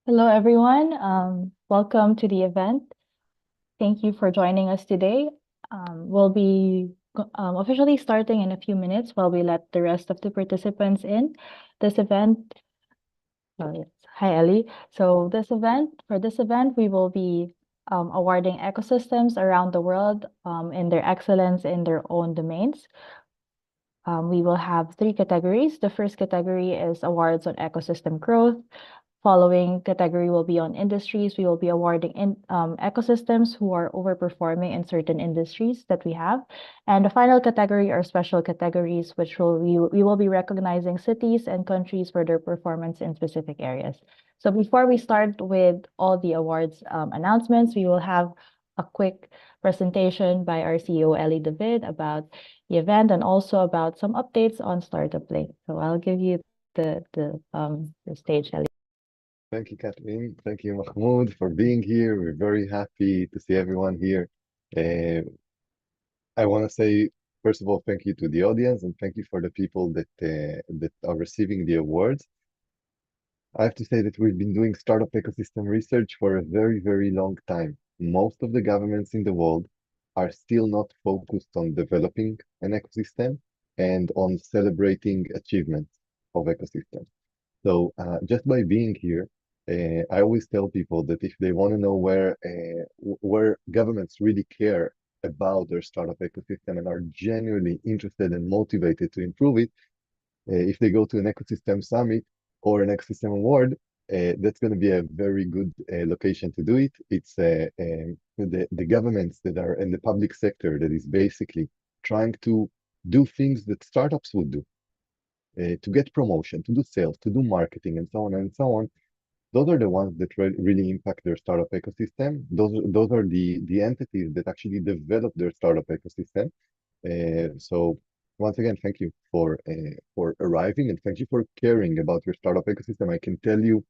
Hello, everyone. Welcome to the event. Thank you for joining us today. We'll be officially starting in a few minutes while we let the rest of the participants in. This event, oh yes, hi Ellie. For this event, we will be awarding ecosystems around the world in their excellence in their own domains. We will have three categories. The first category is awards on ecosystem growth. Following category will be on industries. We will be awarding ecosystems who are overperforming in certain industries that we have. And the final category are special categories, which we will be recognizing cities and countries for their performance in specific areas. So before we start with all the awards announcements, we will have a quick presentation by our CEO, Ellie David, about the event and also about some updates on StartupBlink. So I'll give you the stage, Ellie. Thank you, Kathleen. Thank you, Mahmoud, for being here. We're very happy to see everyone here. Uh, I want to say, first of all, thank you to the audience and thank you for the people that are receiving the awards. I have to say that we've been doing startup ecosystem research for a very, very long time. Most of the governments in the world are still not focused on developing an ecosystem and on celebrating achievements of ecosystems. So just by being here, I always tell people that if they want to know where governments really care about their startup ecosystem and are genuinely interested and motivated to improve it, if they go to an ecosystem summit or an ecosystem award, that's going to be a very good location to do it. It's the governments that are in the public sector that is basically trying to do things that startups would do to get promotion, to do sales, to do marketing, and so on and so on. Those are the ones that really impact their startup ecosystem. Those are the entities that actually develop their startup ecosystem. So once again, thank you for arriving and thank you for caring about your startup ecosystem. I can tell you,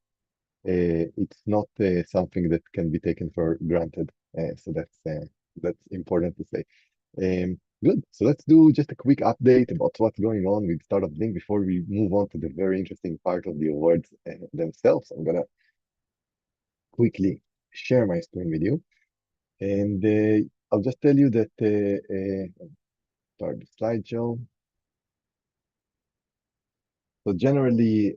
it's not something that can be taken for granted. So that's important to say. Good. So let's do just a quick update about what's going on with StartupBlink before we move on to the very interesting part of the awards themselves. I'm gonna quickly share my screen with you, and I'll just tell you that start the slideshow. So generally,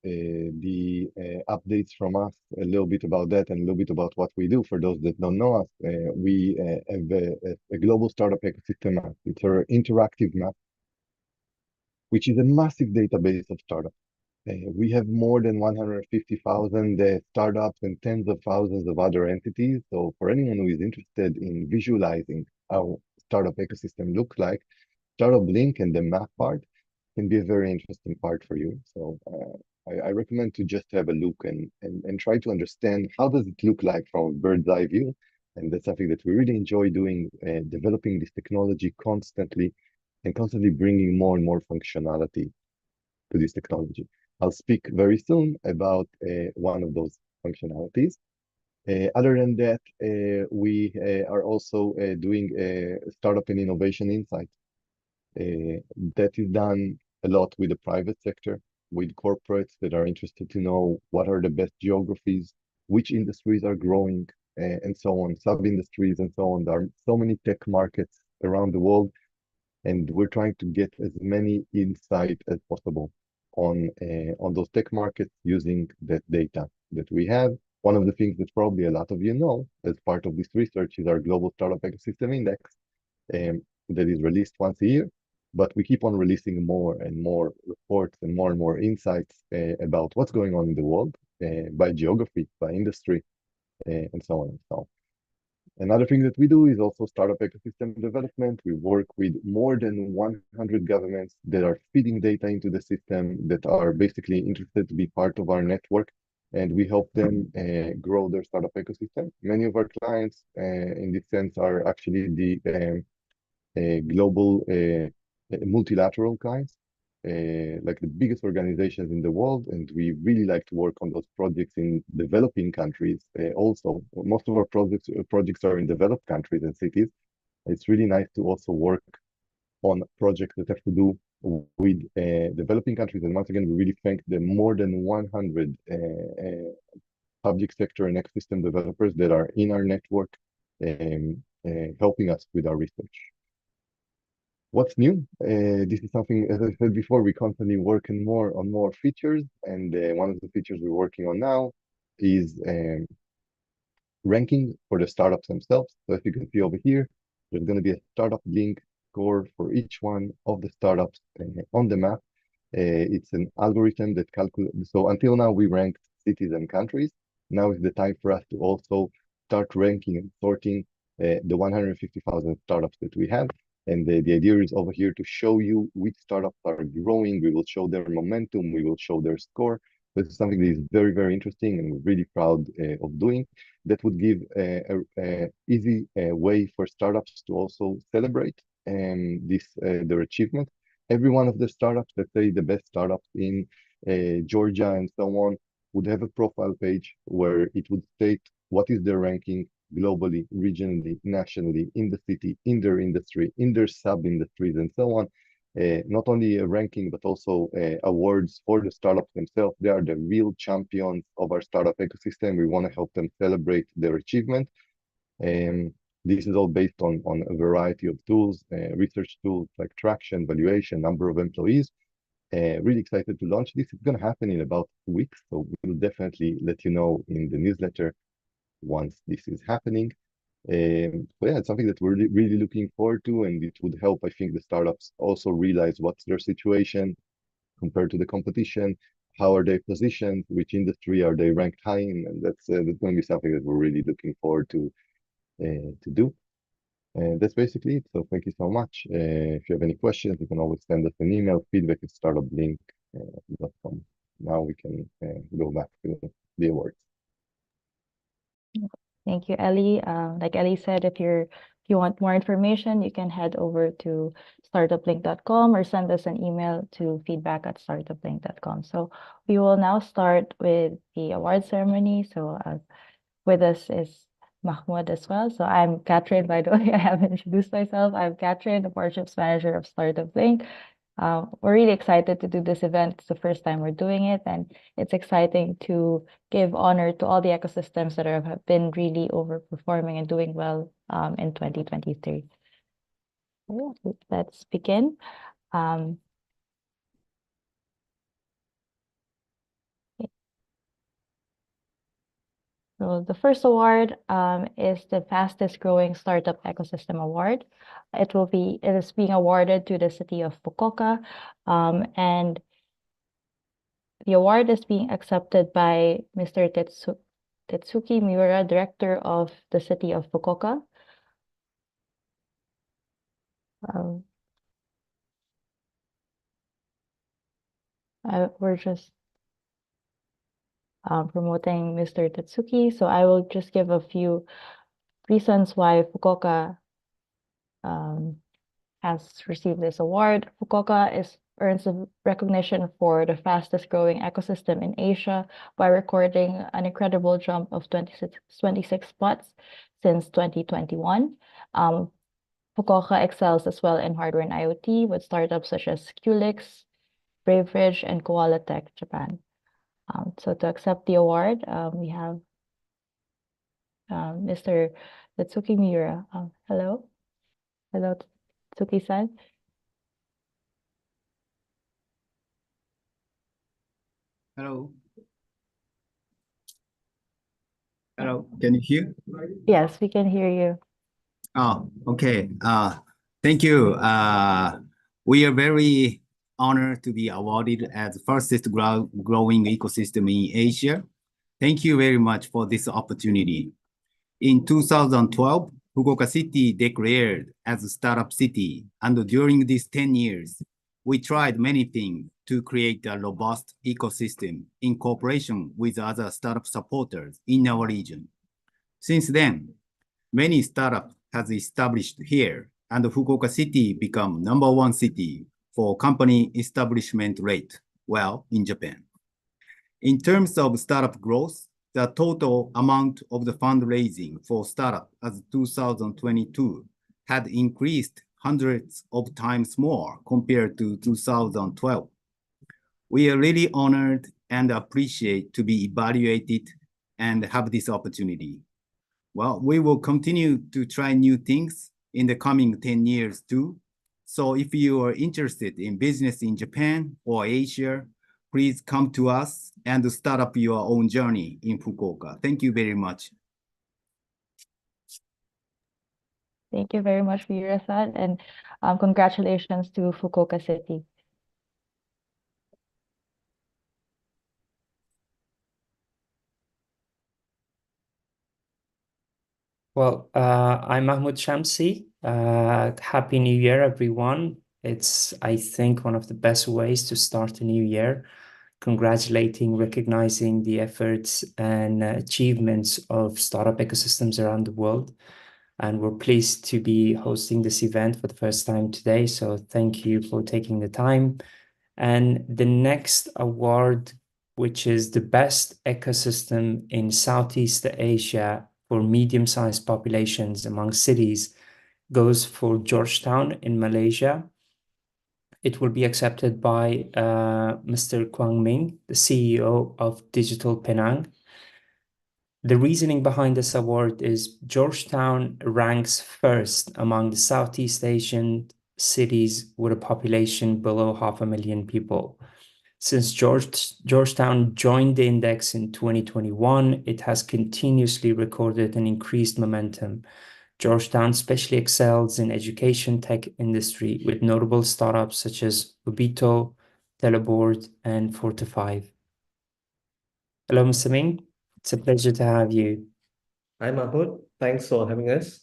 the updates from us, a little bit about that and a little bit about what we do. For those that don't know us, we have a global startup ecosystem map. It's our interactive map, which is a massive database of startups. We have more than 150,000 startups and tens of thousands of other entities. So for anyone who is interested in visualizing how startup ecosystem looks like, StartupBlink and the map part can be a very interesting part for you. So I recommend to just have a look and try to understand how does it look like from a bird's eye view. And that's something that we really enjoy doing, developing this technology constantly and constantly bringing more and more functionality to this technology. I'll speak very soon about one of those functionalities. Other than that, we are also doing startup and innovation insight. That is done a lot with the private sector, with corporates that are interested to know what are the best geographies, which industries are growing, and so on, sub-industries and so on. There are so many tech markets around the world, and we're trying to get as many insight as possible on those tech markets using that data that we have. One of the things that probably a lot of you know as part of this research is our Global Startup Ecosystem Index that is released once a year, but we keep on releasing more and more reports and more insights about what's going on in the world by geography, by industry, and so on and so on. Another thing that we do is also startup ecosystem development. We work with more than 100 governments that are feeding data into the system, that are basically interested to be part of our network, and we help them grow their startup ecosystem. Many of our clients, in this sense, are actually the global multilateral clients, like the biggest organizations in the world, and we really like to work on those projects in developing countries. Also, most of our projects are in developed countries and cities. It's really nice to also work on projects that have to do with developing countries. And once again, we really thank the more than 100 public sector and ecosystem developers that are in our network, helping us with our research. What's new? This is something, as I said before, we constantly working on more features, and one of the features we're working on now is ranking for the startups themselves. So if you can see over here, there's going to be a StartupBlink score for each one of the startups on the map. It's an algorithm that calculates. So until now, we ranked cities and countries. Now is the time for us to also start ranking and sorting the 150,000 startups that we have. And the idea is over here to show you which startups are growing. We will show their momentum. We will show their score. This is something that is very, very interesting, and we're really proud of doing. That would give a easy way for startups to also celebrate their achievement. Every one of the startups, let's say the best startups in Georgia and so on, would have a profile page where it would state what is their ranking globally, regionally, nationally, in the city, in their industry, in their sub-industries, and so on. Not only a ranking, but also awards for the startups themselves. They are the real champions of our startup ecosystem. We want to help them celebrate their achievement. This is all based on a variety of tools, research tools like traction, valuation, number of employees. Really excited to launch this. It's going to happen in about 2 weeks, so we'll definitely let you know in the newsletter once this is happening. So yeah, it's something that we're really looking forward to, and it would help, I think, the startups also realize what's their situation compared to the competition, how are they positioned, which industry are they ranked high in, and that's going to be something that we're really looking forward to do. And that's basically it. So thank you so much. If you have any questions, you can always send us an email, feedback@startupblink.com. Now we can go back to the awards. Thank you, Ellie. Like Ellie said, if you want more information, you can head over to startuplink.com or send us an email to feedback@startuplink.com. So we will now start with the award ceremony. So with us is Mahmoud as well. So I'm Catherine, by the way. I haven't introduced myself. I'm Catherine, the partnerships manager of StartupBlink. We're really excited to do this event. It's the first time we're doing it, and it's exciting to give honor to all the ecosystems that have been really overperforming and doing well in 2023. Yeah, let's begin. So the first award is the fastest growing startup ecosystem award. It is being awarded to the city of Fukuoka, and the award is being accepted by Mr. Tetsuki Miura, director of the city of Fukuoka. We're just promoting Mr. Tetsuki, so I will just give a few reasons why Fukuoka has received this award. Fukuoka earns a recognition for the fastest growing ecosystem in Asia by recording an incredible jump of 26 spots since 2021. Fukuoka excels as well in hardware and IoT with startups such as Qlix, Braveridge, and Koala Tech Japan. So to accept the award, we have Mr. Tetsuki Miura. Hello. Hello, Tetsuki-san. Hello. Hello, can you hear? Yes, we can hear you. Oh, okay. Thank you. We are very honored to be awarded as the fastest growing ecosystem in Asia. Thank you very much for this opportunity. In 2012, Fukuoka City declared as a startup city, and during these 10 years, we tried many things to create a robust ecosystem in cooperation with other startup supporters in our region. Since then, many startups have established here, and Fukuoka City became #1 city for company establishment rate, well, in Japan. In terms of startup growth, the total amount of the fundraising for startup as 2022 had increased hundreds of times more compared to 2012. We are really honored and appreciate to be evaluated and have this opportunity. Well, we will continue to try new things in the coming 10 years too. So if you are interested in business in Japan or Asia, please come to us and start up your own journey in Fukuoka. Thank you very much. Thank you very much, Virasan, and congratulations to Fukuoka City. Well, I'm Mahmoud Shamsi. Happy New Year, everyone. It's, I think, one of the best ways to start a new year, congratulating, recognizing the efforts and achievements of startup ecosystems around the world. And we're pleased to be hosting this event for the first time today. So thank you for taking the time. And the next award, which is the best ecosystem in Southeast Asia for medium-sized populations among cities, goes for Georgetown in Malaysia. It will be accepted by Mr. Quang Ming, the CEO of Digital Penang. The reasoning behind this award is Georgetown ranks first among the Southeast Asian cities with a population below 500,000 people. Since Georgetown joined the index in 2021, it has continuously recorded an increased momentum. Georgetown especially excels in education tech industry with notable startups such as Ubito, Teleboard, and 4to5. Hello, Mr. Ming. It's a pleasure to have you. Hi, Mahmoud. Thanks for having us.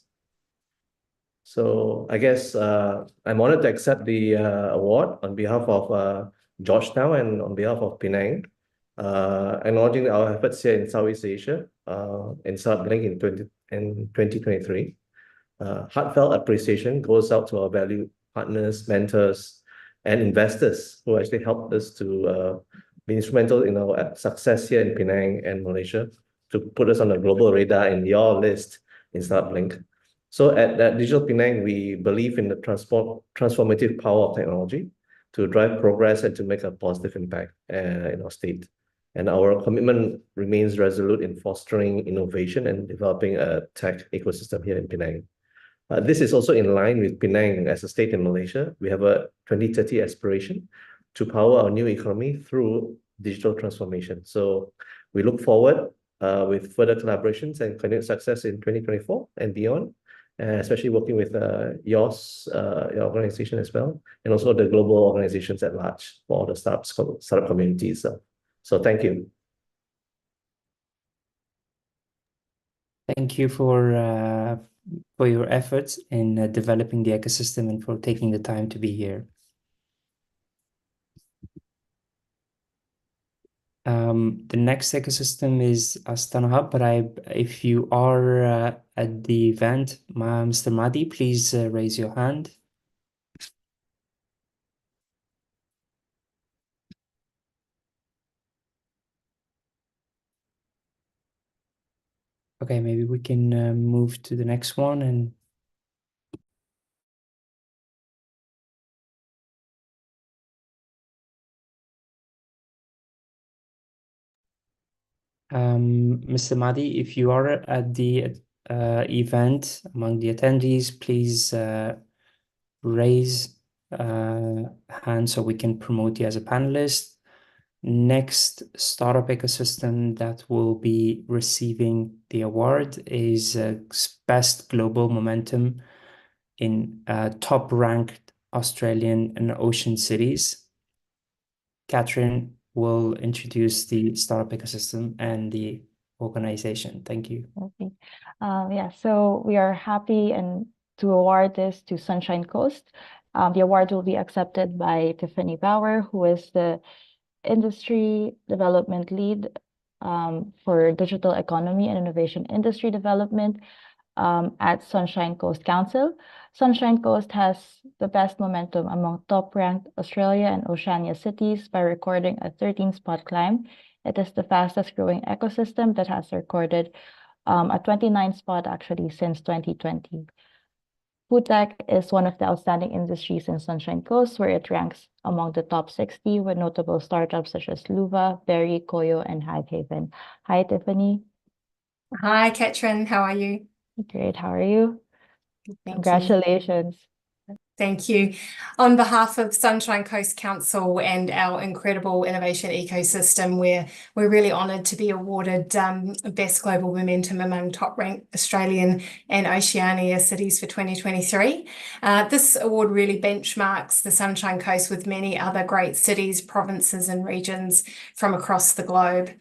So I guess I'm honored to accept the award on behalf of Georgetown and on behalf of Penang, acknowledging our efforts here in Southeast Asia in StartupBlink in 2023. Heartfelt appreciation goes out to our valued partners, mentors, and investors who actually helped us to be instrumental in our success here in Penang and Malaysia to put us on the global radar in your list in StartupBlink. So at Digital Penang, we believe in the transformative power of technology to drive progress and to make a positive impact in our state. And our commitment remains resolute in fostering innovation and developing a tech ecosystem here in Penang. This is also in line with Penang as a state in Malaysia. We have a 2030 aspiration to power our new economy through digital transformation. So we look forward with further collaborations and continued success in 2024 and beyond, especially working with your organization as well, and also the global organizations at large for all the startup communities. So thank you. Thank you for your efforts in developing the ecosystem and for taking the time to be here. The next ecosystem is Astana Hub, but if you are at the event, Mr. Madi, please raise your hand. Okay, maybe we can move to the next one and Mr. Madi, if you are at the event among the attendees, please raise hand so we can promote you as a panelist. Next startup ecosystem that will be receiving the award is Best Global Momentum in top-ranked Australian and ocean cities. Catherine will introduce the startup ecosystem and the organization. Thank you. Okay. Yeah, so we are happy and to award this to Sunshine Coast. The award will be accepted by Tiffany Bauer, who is the industry development lead for digital economy and innovation industry development at Sunshine Coast Council. Sunshine Coast has the best momentum among top-ranked Australia and Oceania cities by recording a 13-spot climb. It is the fastest-growing ecosystem that has recorded a 29th spot actually since 2020. Food tech is one of the outstanding industries in Sunshine Coast, where it ranks among the top 60 with notable startups such as Luva, Berry, Koyo, and Hive Haven. Hi, Tiffany. Hi, Katrin. How are you? Great. How are you? Thank you. Congratulations. Thank you. On behalf of Sunshine Coast Council and our incredible innovation ecosystem, we're really honoured to be awarded Best Global Momentum among top-ranked Australian and Oceania cities for 2023. This award really benchmarks the Sunshine Coast with many other great cities, provinces and regions from across the globe.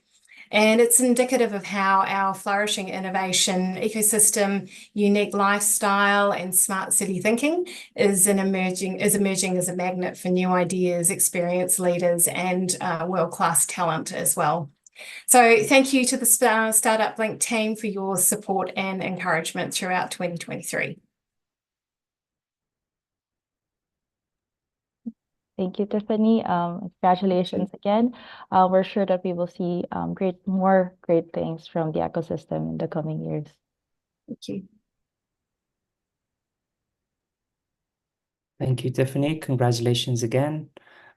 And it's indicative of how our flourishing innovation ecosystem, unique lifestyle, and smart city thinking is emerging as a magnet for new ideas, experienced leaders, and world-class talent as well. So thank you to the StartupBlink team for your support and encouragement throughout 2023. Thank you, Tiffany. Congratulations again. We're sure that we will see more great things from the ecosystem in the coming years. Thank you. Thank you, Tiffany. Congratulations again.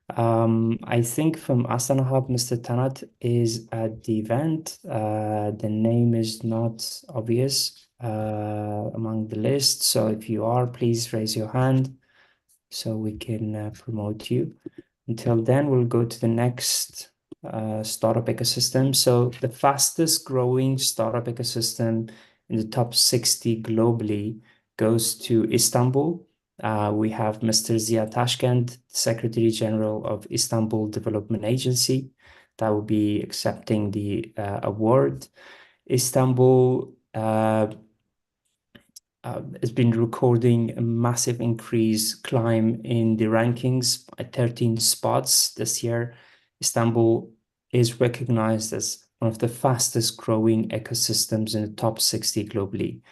I think from Astana Hub, Mr. Tanat is at the event. The name is not obvious among the list. So if you are, please raise your hand so we can promote you. Until then, we'll go to the next startup ecosystem. So the fastest growing startup ecosystem in the top 60 globally goes to Istanbul. We have Mr. Ziya Tashkent, Secretary General of Istanbul Development Agency, that will be accepting the award. Istanbul has been recording a massive climb in the rankings by 13 spots this year. Istanbul is recognized as one of the fastest growing ecosystems in the top 60 globally.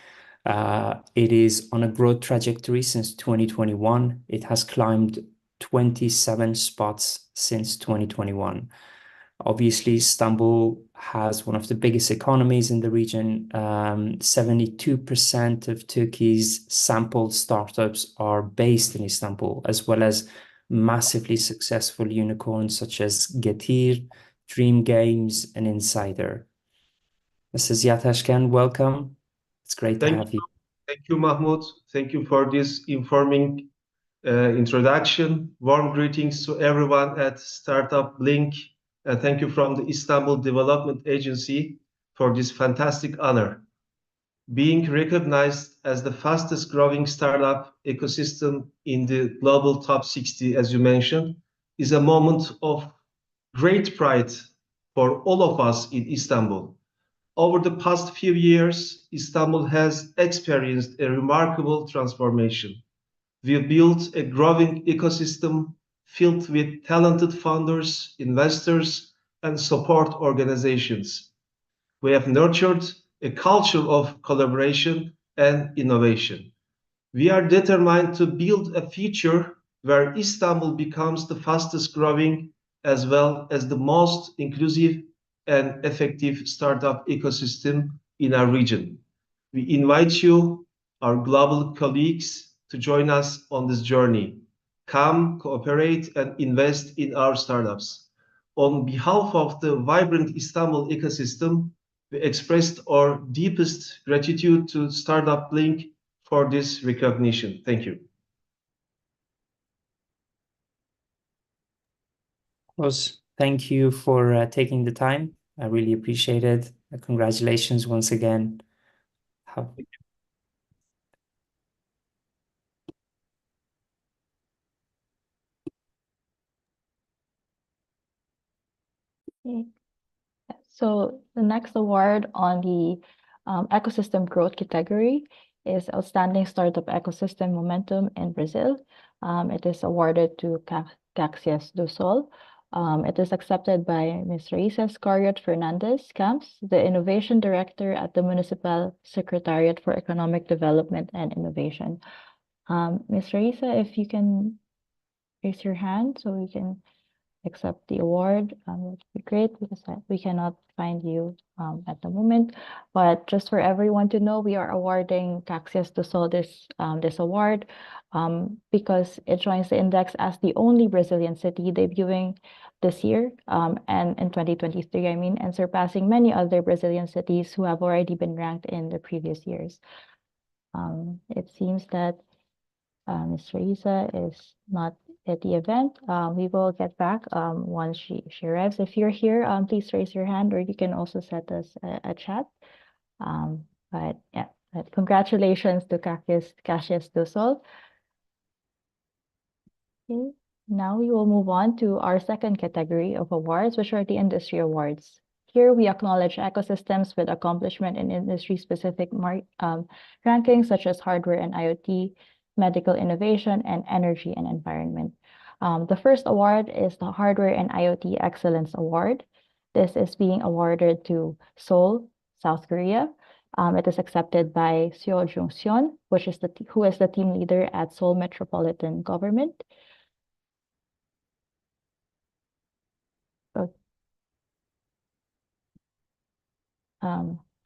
It is on a growth trajectory since 2021. It has climbed 27 spots since 2021. Obviously, Istanbul has one of the biggest economies in the region. 72% of Turkey's sampled startups are based in Istanbul, as well as massively successful unicorns such as Getir, Dream Games, and Insider. Mr. Ziya Tashkent, welcome. It's great to have you. Thank you, Mahmoud. Thank you for this informing introduction. Warm greetings to everyone at StartupBlink. And thank you from the Istanbul Development Agency for this fantastic honor. Being recognized as the fastest growing startup ecosystem in the global top 60, as you mentioned, is a moment of great pride for all of us in Istanbul. Over the past few years, Istanbul has experienced a remarkable transformation. We built a growing ecosystem filled with talented founders, investors, and support organizations. We have nurtured a culture of collaboration and innovation. We are determined to build a future where Istanbul becomes the fastest growing as well as the most inclusive and effective startup ecosystem in our region. We invite you, our global colleagues, to join us on this journey. Come, cooperate, and invest in our startups. On behalf of the vibrant Istanbul ecosystem, we expressed our deepest gratitude to StartupBlink for this recognition. Thank you. Of course, thank you for taking the time. I really appreciate it. Congratulations once again. Okay. So the next award on the ecosystem growth category is Outstanding Startup Ecosystem Momentum in Brazil. It is awarded to Caxias do Sol. It is accepted by Ms. Raisa Scariot Fernandez Camps, the Innovation Director at the Municipal Secretariat for Economic Development and Innovation. Ms. Raisa, if you can raise your hand so we can accept the award, it would be great because we cannot find you at the moment. But just for everyone to know, we are awarding Caxias do Sol this award because it joins the index as the only Brazilian city debuting this year and in 2023, I mean, and surpassing many other Brazilian cities who have already been ranked in the previous years. It seems that Ms. Teresa is not at the event. We will get back once she arrives. If you're here, please raise your hand, or you can also send us a chat. But yeah, congratulations to Caxias do Sol. Okay, now we will move on to our second category of awards, which are the industry awards. Here we acknowledge ecosystems with accomplishment in industry-specific rankings such as hardware and IoT, medical innovation, and energy and environment. The first award is the Hardware and IoT Excellence Award. This is being awarded to Seoul, South Korea. It is accepted by Seo Jung-seon, who is the team leader at Seoul Metropolitan Government.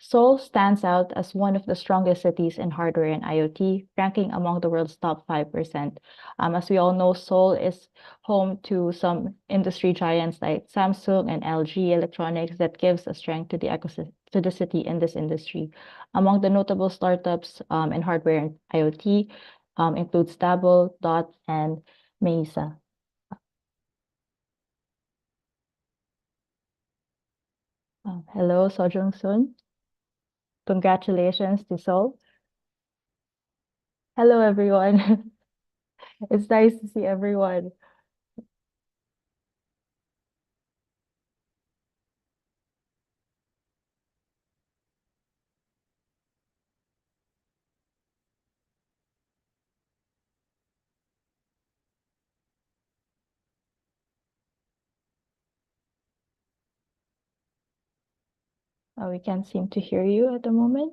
Seoul stands out as one of the strongest cities in hardware and IoT, ranking among the world's top 5%. As we all know, Seoul is home to some industry giants like Samsung and LG Electronics that gives a strength to the ecosystem, to the city in this industry. Among the notable startups in hardware and IoT includes Double, Dot, and Mesa. Hello, Seo Jung-seon. Congratulations to Seoul. Hello, everyone. It's nice to see everyone. We can't seem to hear you at the moment.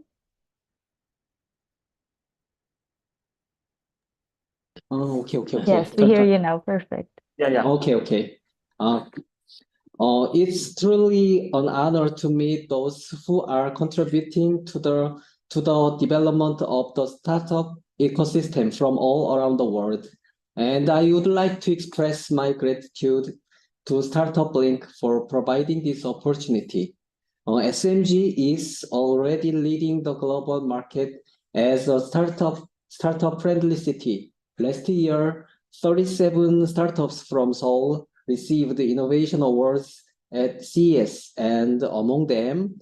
Oh, okay. Yes, we hear you now. Perfect. Yeah. Okay. It's truly an honor to meet those who are contributing to the development of the startup ecosystem from all around the world. And I would like to express my gratitude to StartupBlink for providing this opportunity. SMG is already leading the global market as a startup-friendly city. Last year, 37 startups from Seoul received innovation awards at CES, and among them,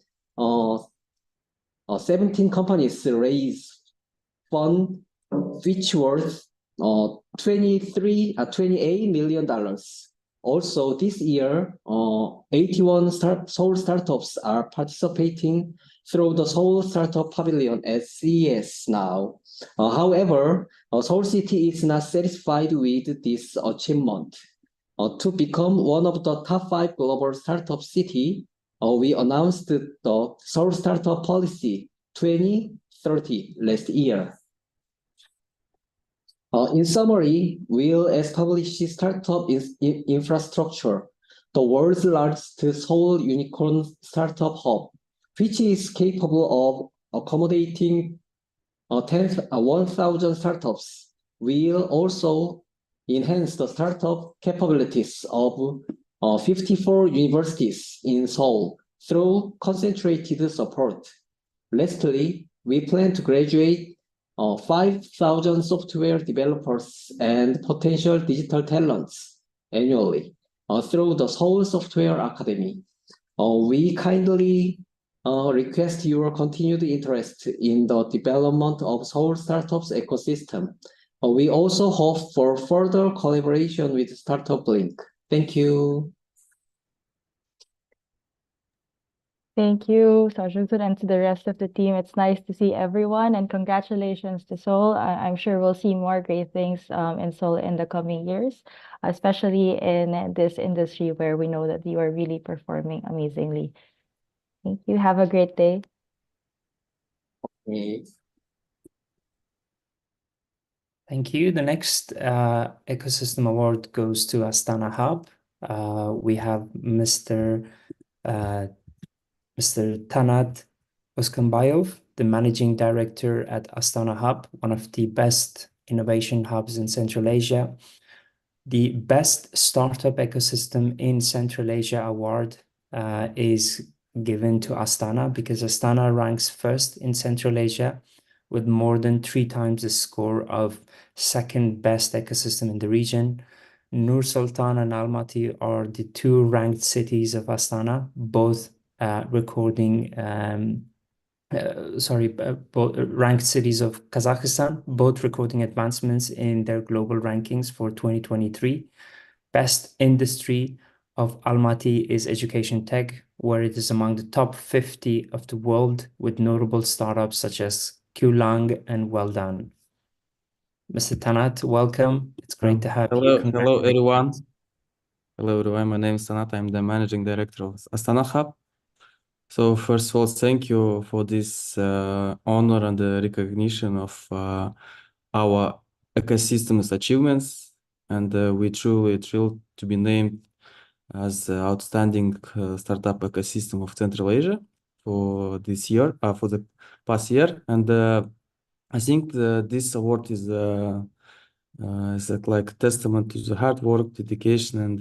17 companies raised fund which worth $28 million. Also, this year, 81 Seoul startups are participating through the Seoul Startup Pavilion at CES now. However, Seoul City is not satisfied with this achievement. To become one of the top 5 global startup cities, we announced the Seoul Startup Policy 2030 last year. In summary, we'll establish startup infrastructure, the world's largest Seoul unicorn startup hub, which is capable of accommodating 1,000 startups. We'll also enhance the startup capabilities of 54 universities in Seoul through concentrated support. Lastly, we plan to graduate 5,000 software developers and potential digital talents annually through the Seoul Software Academy. We kindly request your continued interest in the development of Seoul startups ecosystem. We also hope for further collaboration with StartupBlink. Thank you. Thank you, Seo Jung-seon, and to the rest of the team. It's nice to see everyone, and congratulations to Seoul. I'm sure we'll see more great things in Seoul in the coming years, especially in this industry where we know that you are really performing amazingly. Thank you. Have a great day. Thank you. The next ecosystem award goes to Astana Hub. We have Mr. Tanat Oskambayov, the Managing Director at Astana Hub, one of the best innovation hubs in Central Asia. The Best Startup Ecosystem in Central Asia award is given to Astana because Astana ranks first in Central Asia with more than 3 times the score of second best ecosystem in the region. Nur Sultan and Almaty are the 2 ranked cities of Astana, both recording both ranked cities of Kazakhstan, both recording advancements in their global rankings for 2023. Best industry of Almaty is education tech, where it is among the top 50 of the world with notable startups such as Qlang and Well Done. Mr. Tanat, welcome. It's great to have you. Hello everyone. Hello everyone. My name is Tanat. I'm the managing director of Astana Hub. So first of all, thank you for this honor and the recognition of our ecosystem's achievements, and we're truly thrilled to be named as the outstanding startup ecosystem of Central Asia for this year, for the past year. And I think this award is like testament to the hard work, dedication, and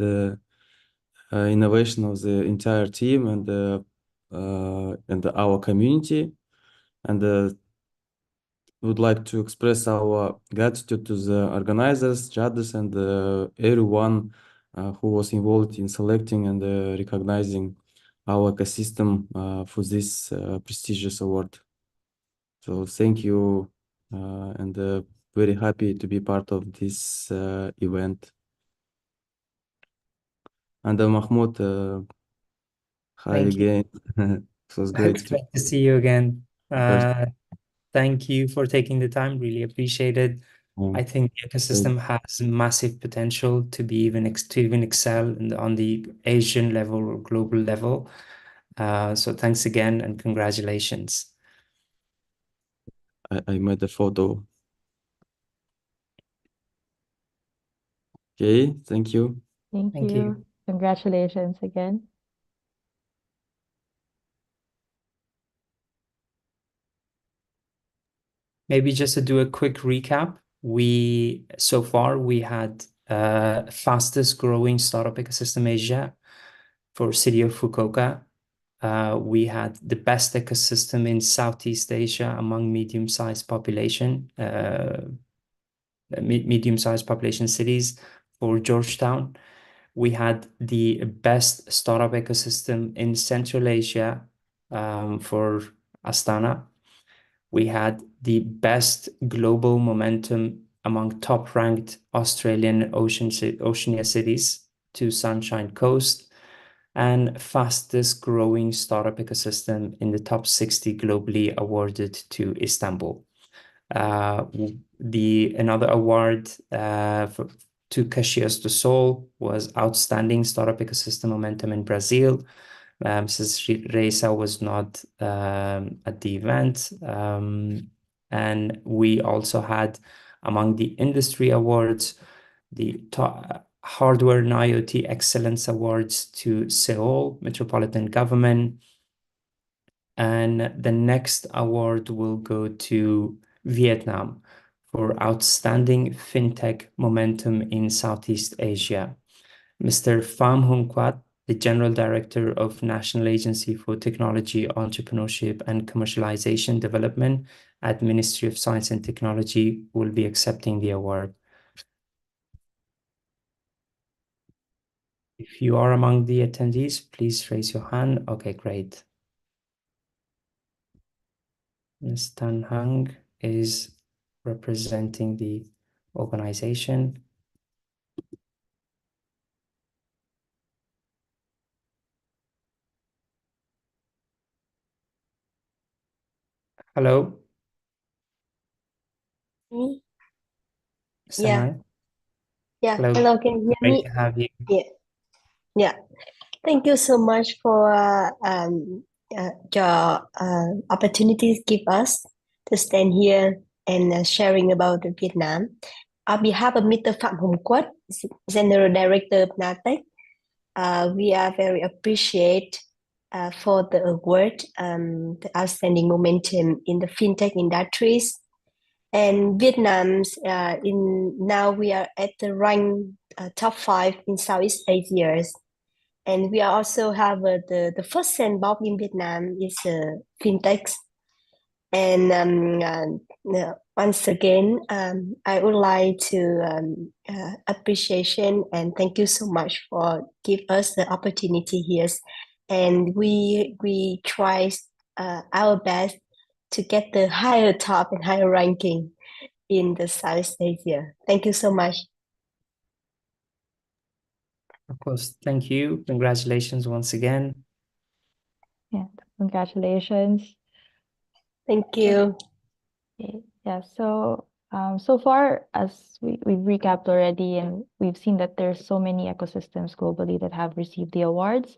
innovation of the entire team and our community. And would like to express our gratitude to the organizers, judges, and everyone who was involved in selecting and recognizing our ecosystem for this prestigious award. So thank you, and very happy to be part of this event. And Mahmoud, hi Thank you. again. It was great It's great to see you again. First. Thank you for taking the time. Really appreciate it. I think the ecosystem has massive potential to be even excel on the Asian level or global level. So thanks again and congratulations. I made a photo. Okay, thank you. Thank Thank you. you. Congratulations again. Maybe just to do a quick recap, so far we had fastest growing startup ecosystem Asia for city of Fukuoka. We had the best ecosystem in Southeast Asia among medium-sized population cities for Georgetown. We had the best startup ecosystem in Central Asia for Astana. We had the best global momentum among top-ranked Australian and Oceania cities to Sunshine Coast, and fastest growing startup ecosystem in the top 60 globally awarded to Istanbul. Another award to Caxias do Sol was outstanding startup ecosystem momentum in Brazil. Mrs. Reisa was not at the event. And we also had among the industry awards, the top Hardware and IoT Excellence Awards to Seoul Metropolitan Government. And the next award will go to Vietnam for outstanding fintech momentum in Southeast Asia. Mr. Pham Hung Quat, the General Director of National Agency for Technology, Entrepreneurship and Commercialization Development at Ministry of Science and Technology, will be accepting the award. If you are among the attendees, please raise your hand. Okay, great. Ms. Tan Hang is representing the organization. Hello. Me? Ms. Yeah. Tan Hang. Yeah. Hello. Hello, can you hear Great me? to have you. Yeah. Yeah. Thank you so much for your opportunities give us to stand here and sharing about Vietnam. On behalf of Mr. Phạm Hùng Quất, General Director of NATEC, we are very appreciate for the award, the outstanding momentum in the fintech industries. And Vietnam's now we are at the rank top 5 in Southeast Asia. And we also have the first sandbox in Vietnam is fintech. And once again, I would like to appreciation and thank you so much for give us the opportunity here. And we try our best to get the higher top and higher ranking in the Southeast Asia. Thank you so much. Of course, thank you. Congratulations once again. Yeah, congratulations. Thank you. Okay. Yeah, so so far as we've recapped already, and we've seen that there's so many ecosystems globally that have received the awards.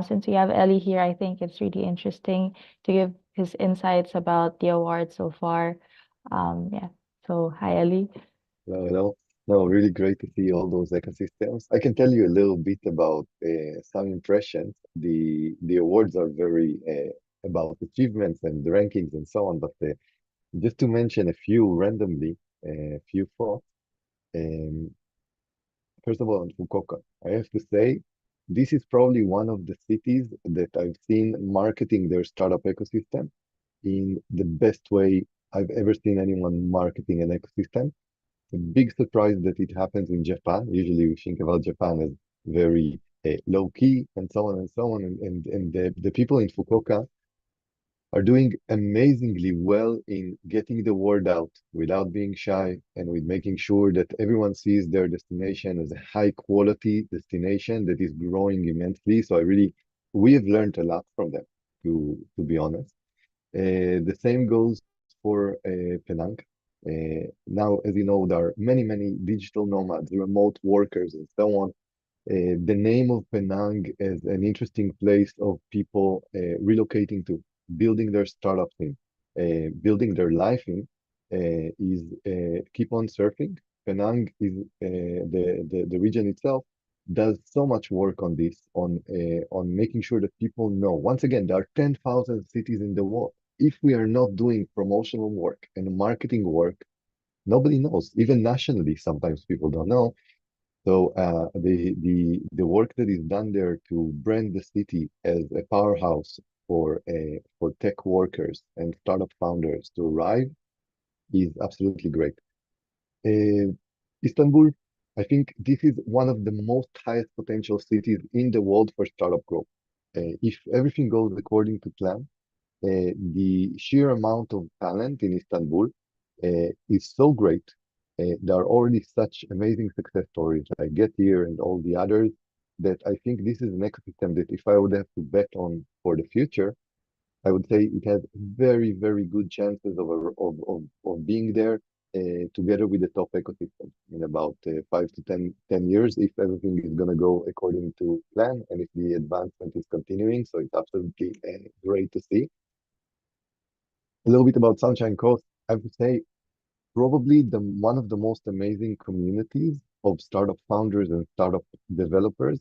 Since we have Ellie here, I think it's really interesting to give his insights about the awards so far. Yeah, so hi Ellie. Hello. No, really great to see all those ecosystems. I can tell you a little bit about some impressions. The awards are very about achievements and the rankings and so on, but just to mention a few randomly, a few thoughts. Um, First of all, on Fukuoka, I have to say, this is probably one of the cities that I've seen marketing their startup ecosystem in the best way I've ever seen anyone marketing an ecosystem. A big surprise that it happens in Japan. Usually we think about Japan as very low key and so on and so on. And the people in Fukuoka are doing amazingly well in getting the word out without being shy and with making sure that everyone sees their destination as a high quality destination that is growing immensely. So we have learned a lot from them, to be honest. The same goes for Penang. Now, as you know, there are many, many digital nomads, remote workers, and so on. The name of Penang is an interesting place of people relocating to, building their startup in, building their life in, is keep on surfing. Penang is the region itself does so much work on this, on making sure that people know. Once again, there are 10,000 cities in the world. If we are not doing promotional work and marketing work, nobody knows. Even nationally, sometimes people don't know. So the work that is done there to brand the city as a powerhouse for tech workers and startup founders to arrive is absolutely great. Istanbul, I think this is one of the most highest potential cities in the world for startup growth. If everything goes according to plan, the sheer amount of talent in Istanbul is so great. There are already such amazing success stories like Get Here and all the others that I think this is an ecosystem that if I would have to bet on for the future, I would say it has very, very good chances of being there together with the top ecosystem in about 5 to 10 years if everything is going to go according to plan and if the advancement is continuing. So it's absolutely great to see. A little bit about Sunshine Coast, I would say probably one of the most amazing communities of startup founders and startup developers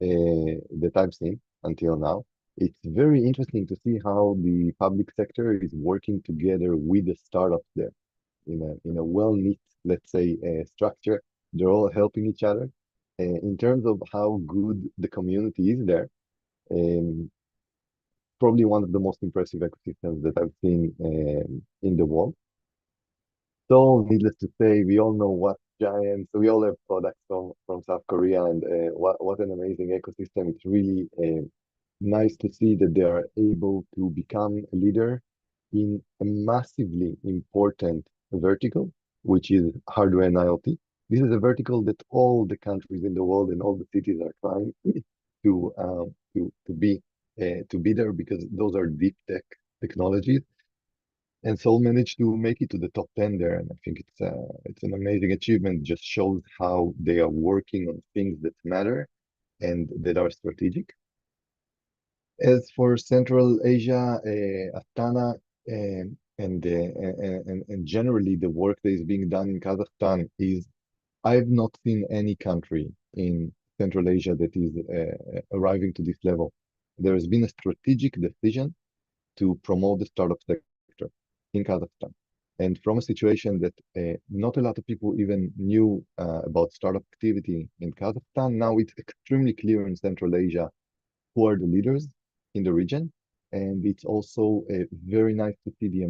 that I've seen until now. It's very interesting to see how the public sector is working together with the startups there in a well-knit, let's say, structure. They're all helping each other. In terms of how good the community is there, probably one of the most impressive ecosystems that I've seen in the world. So, needless to say, we all know what giants, we all have products from South Korea, and what an amazing ecosystem. It's really nice to see that they are able to become a leader in a massively important vertical, which is hardware and IoT. This is a vertical that all the countries in the world and all the cities are trying to be there because those are deep tech technologies. And Seoul managed to make it to the top 10 there, and I think it's an amazing achievement. Just shows how they are working on things that matter and that are strategic. As for Central Asia, Astana, and generally the work that is being done in Kazakhstan is, I've not seen any country in Central Asia that is arriving to this level. There has been a strategic decision to promote the startup sector in Kazakhstan. And from a situation that not a lot of people even knew about startup activity in Kazakhstan, now it's extremely clear in Central Asia who are the leaders in the region. And it's also very nice to see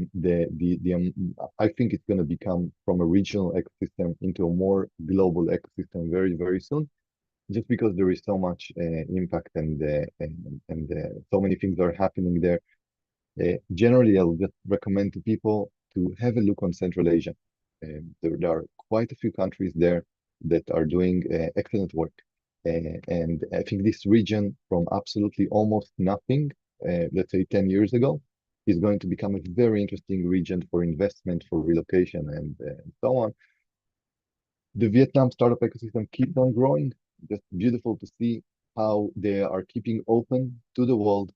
I think it's going to become from a regional ecosystem into a more global ecosystem very, very soon, just because there is so much impact and so many things are happening there. Generally, I would just recommend to people to have a look on Central Asia. There are quite a few countries there that are doing excellent work. And I think this region, from absolutely almost nothing, let's say 10 years ago, is going to become a very interesting region for investment, for relocation, and so on. The Vietnam startup ecosystem keeps on growing. Just beautiful to see how they are keeping open to the world.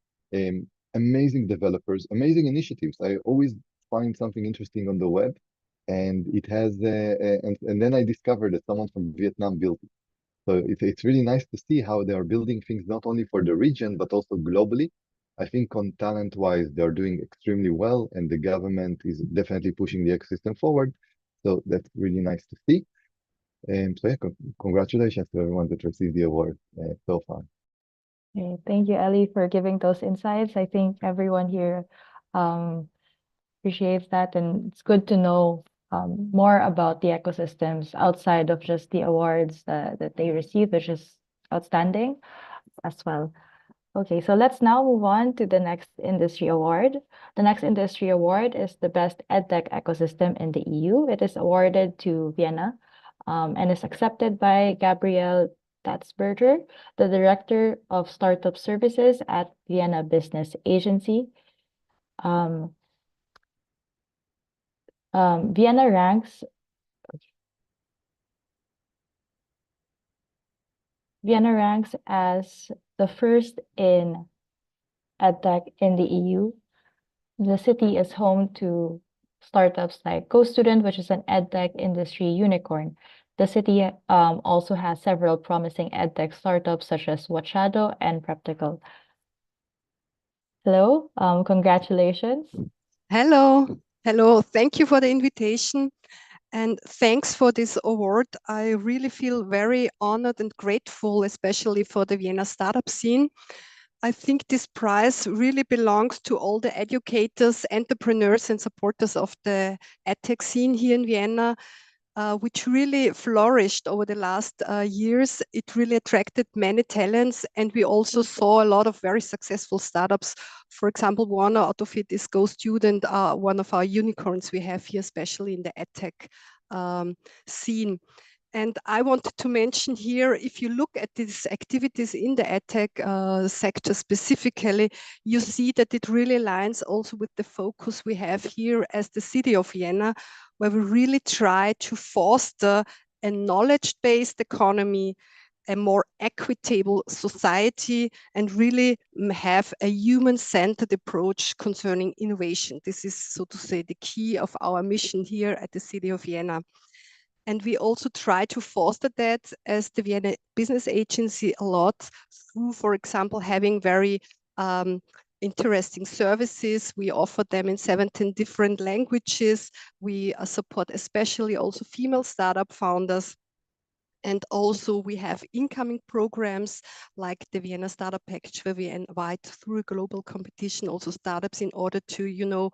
Amazing developers, amazing initiatives. I always find something interesting on the web, and it has, and then I discovered that someone from Vietnam built it. So it's really nice to see how they are building things not only for the region, but also globally. I think on talent-wise, they're doing extremely well, and the government is definitely pushing the ecosystem forward. So that's really nice to see. So yeah, congratulations to everyone that received the award so far. Okay, thank you, Ellie, for giving those insights. I think everyone here appreciates that, and it's good to know more about the ecosystems outside of just the awards that they receive, which is outstanding as well. Okay, so let's now move on to the next industry award. The next industry award is the Best EdTech Ecosystem in the EU. It is awarded to Vienna and is accepted by Gabriel Tatzberger, the Director of Startup Services at Vienna Business Agency. Vienna ranks as the first in EdTech in the EU. The city is home to startups like GoStudent, which is an EdTech industry unicorn. The city also has several promising EdTech startups such as Watchado and Practical. Hello, congratulations. Hello, thank you for the invitation. And thanks for this award. I really feel very honored and grateful, especially for the Vienna startup scene. I think this prize really belongs to all the educators, entrepreneurs, and supporters of the edtech scene here in Vienna, which really flourished over the last years. It really attracted many talents, and we also saw a lot of very successful startups. For example, one out of it is GoStudent, one of our unicorns we have here, especially in the edtech scene. And I wanted to mention here, if you look at these activities in the edtech sector specifically, you see that it really aligns also with the focus we have here as the city of Vienna, where we really try to foster a knowledge-based economy, a more equitable society, and really have a human-centered approach concerning innovation. This is, so to say, the key of our mission here at the city of Vienna. And we also try to foster that as the Vienna Business Agency a lot through, for example, having very interesting services. We offer them in 17 different languages. We support especially also female startup founders. And also we have incoming programs like the Vienna Startup Package, where we invite through a global competition also startups in order to,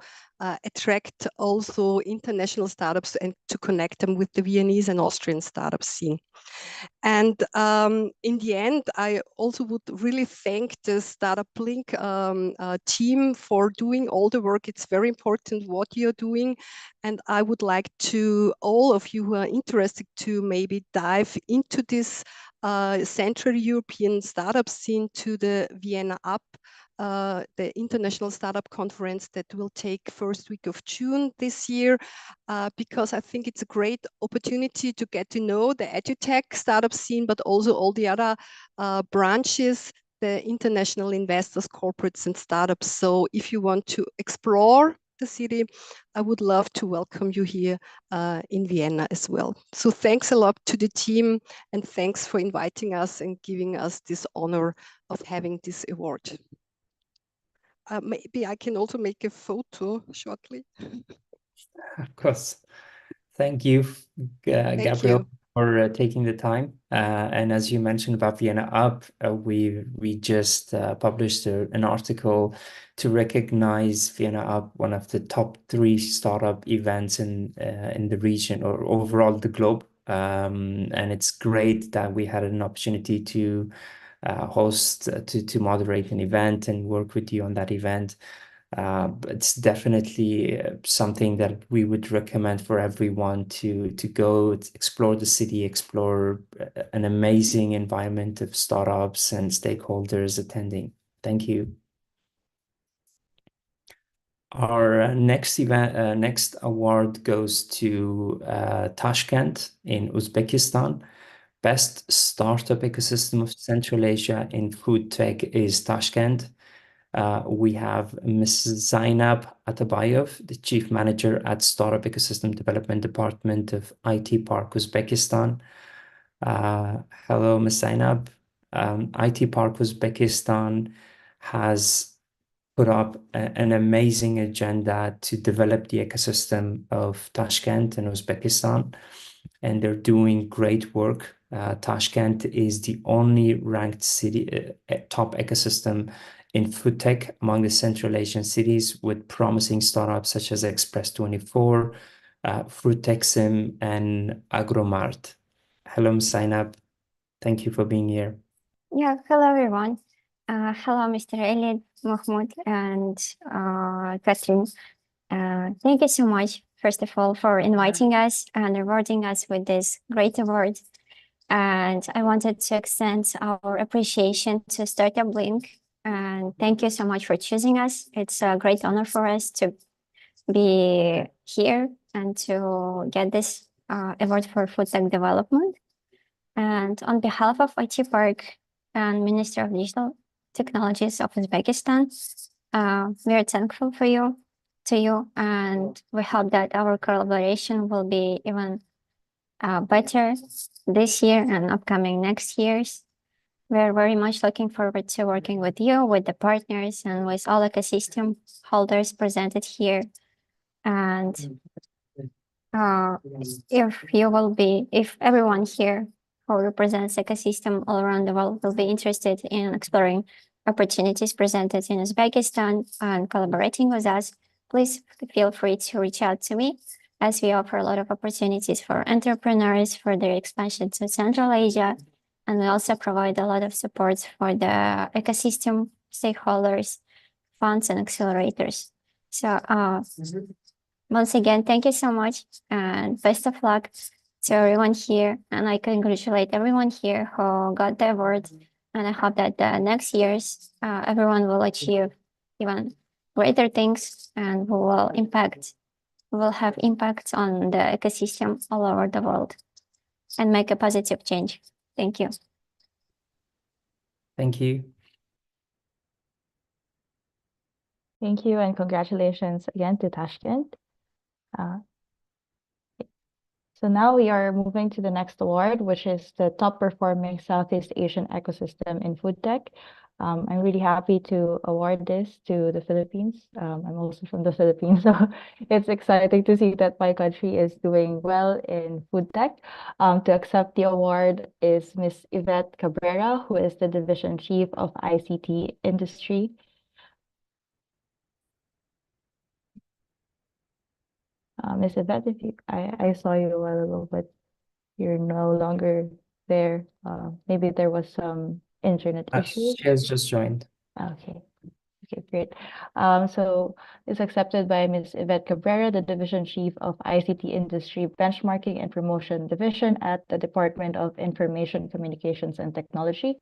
attract also international startups and to connect them with the Viennese and Austrian startup scene. And in the end, I also would really thank the StartupBlink team for doing all the work. It's very important what you're doing. And I would like to, all of you who are interested, to maybe dive into this Central European startup scene, to the Vienna Up, the International Startup Conference that will take first week of June this year, because I think it's a great opportunity to get to know the edutech startup scene, but also all the other branches, the international investors, corporates, and startups. So if you want to explore the city, I would love to welcome you here in Vienna as well. So thanks a lot to the team, and thanks for inviting us and giving us this honor of having this award. Maybe I can also make a photo shortly. Of course. Thank you, Gabriel, for taking the time. And as you mentioned about Vienna Up, we just published an article to recognize Vienna Up, one of the top 3 startup events in the region or overall the globe. And it's great that we had an opportunity to host, to moderate an event and work with you on that event. It's definitely something that we would recommend for everyone to go explore the city, explore an amazing environment of startups and stakeholders attending. Thank you. Our next event, next award goes to Tashkent in Uzbekistan. Best startup ecosystem of Central Asia in food tech is Tashkent. We have Ms. Zainab Atabayeva, the Chief Manager at Startup Ecosystem Development Department of IT Park Uzbekistan. Hello, Ms. Zainab. IT Park Uzbekistan has put up an amazing agenda to develop the ecosystem of Tashkent and Uzbekistan, and they're doing great work. Tashkent is the only ranked city, top ecosystem in food tech among the Central Asian cities, with promising startups such as Express24, Fruitexim, and Agromart. Hello, Ms. Zainab. Thank you for being here. Yeah, hello everyone. Hello, Mr. Elliot, Mahmoud, and Catherine. Thank you so much, first of all, for inviting us and rewarding us with this great award. And I wanted to extend our appreciation to StartupBlink. And thank you so much for choosing us. It's a great honor for us to be here and to get this award for food tech development. And on behalf of IT Park and Minister of Digital Technologies of Uzbekistan, we are thankful to you, and we hope that our collaboration will be even better this year and upcoming next years. We're very much looking forward to working with you, with the partners, and with all ecosystem holders presented here. And if everyone here who represents ecosystem all around the world will be interested in exploring opportunities presented in Uzbekistan and collaborating with us, please feel free to reach out to me, as we offer a lot of opportunities for entrepreneurs for their expansion to Central Asia. And we also provide a lot of support for the ecosystem stakeholders, funds, and accelerators. So once again, thank you so much, and best of luck to everyone here. And I congratulate everyone here who got the award. And I hope that the next years, everyone will achieve even greater things, and will have impact on the ecosystem all over the world and make a positive change. Thank you. Thank you. Thank you, and congratulations again to Tashkent. So now we are moving to the next award, which is the top performing Southeast Asian ecosystem in food tech. I'm really happy to award this to the Philippines. I'm also from the Philippines, so it's exciting to see that my country is doing well in food tech. To accept the award is Ms. Yvette Cabrera, who is the Division Chief of ICT Industry. Ms. Yvette, I saw you a while ago, but you're no longer there. Maybe there was some internet issues. She has just joined. Okay. Okay, great. So it's accepted by Ms. Yvette Cabrera, the Division Chief of ICT Industry Benchmarking and Promotion Division at the Department of Information Communications and Technology.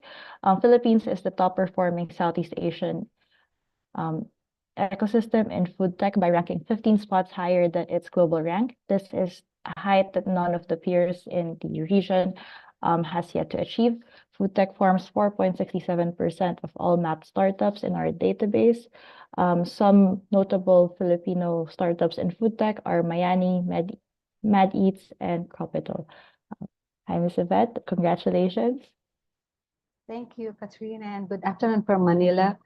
Philippines is the top performing Southeast Asian ecosystem in food tech by ranking 15 spots higher than its global rank. This is a height that none of the peers in the region has yet to achieve. Food tech forms 4.67% of all mapped startups in our database. Some notable Filipino startups in food tech are Mayani, Mad Eats, and Capital. Hi, Ms. Yvette. Congratulations. Thank you, Katrina, and good afternoon from Manila.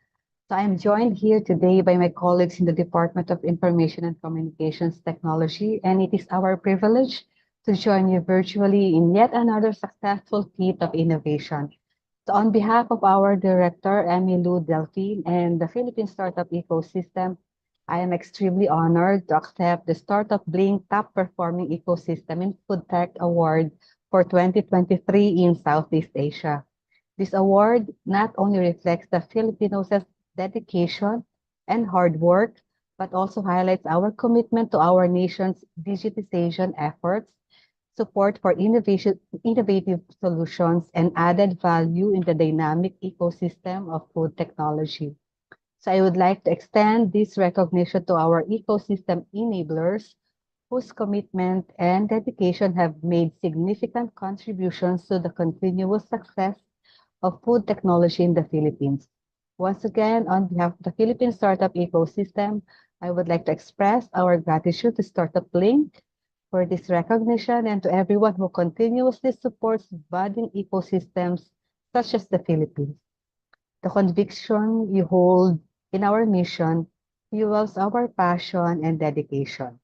So I'm joined here today by my colleagues in the Department of Information and Communications Technology, and it is our privilege to join you virtually in yet another successful feat of innovation. So on behalf of our director, Emilu Delphine, and the Philippine Startup Ecosystem, I am extremely honored to accept the StartupBlink Top Performing Ecosystem in Food Tech Award for 2023 in Southeast Asia. This award not only reflects the Filipinos' dedication and hard work, but also highlights our commitment to our nation's digitization efforts, support for innovative solutions, and added value in the dynamic ecosystem of food technology. So I would like to extend this recognition to our ecosystem enablers whose commitment and dedication have made significant contributions to the continuous success of food technology in the Philippines. Once again, on behalf of the Philippine Startup Ecosystem, I would like to express our gratitude to StartupBlink for this recognition and to everyone who continuously supports budding ecosystems such as the Philippines. The conviction you hold in our mission fuels our passion and dedication.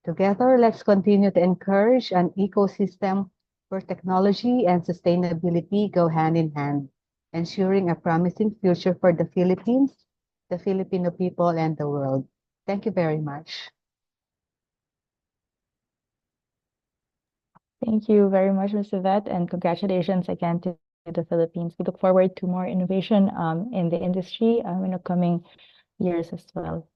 Together, let's continue to encourage an ecosystem where technology and sustainability go hand in hand, ensuring a promising future for the Philippines, the Filipino people, and the world. Thank you very much. Thank you very much, Ms. Yvette, and congratulations again to the Philippines. We look forward to more innovation in the industry in the coming years as well.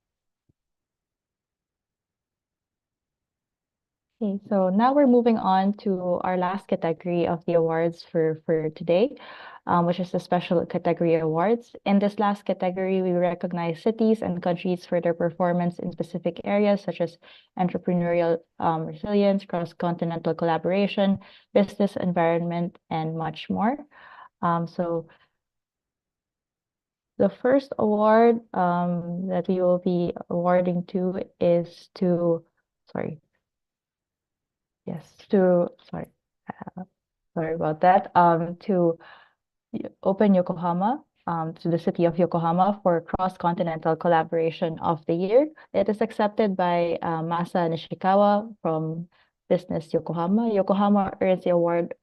Okay, so now we're moving on to our last category of the awards for today, which is the special category awards. In this last category, we recognize cities and countries for their performance in specific areas such as entrepreneurial resilience, cross-continental collaboration, business environment, and much more. So the first award that we will be awarding to is to, sorry about that, to Open Yokohama, to the city of Yokohama for Cross-Continental Collaboration of the Year. It is accepted by Masa Nishikawa from Business Yokohama. Yokohama earns the award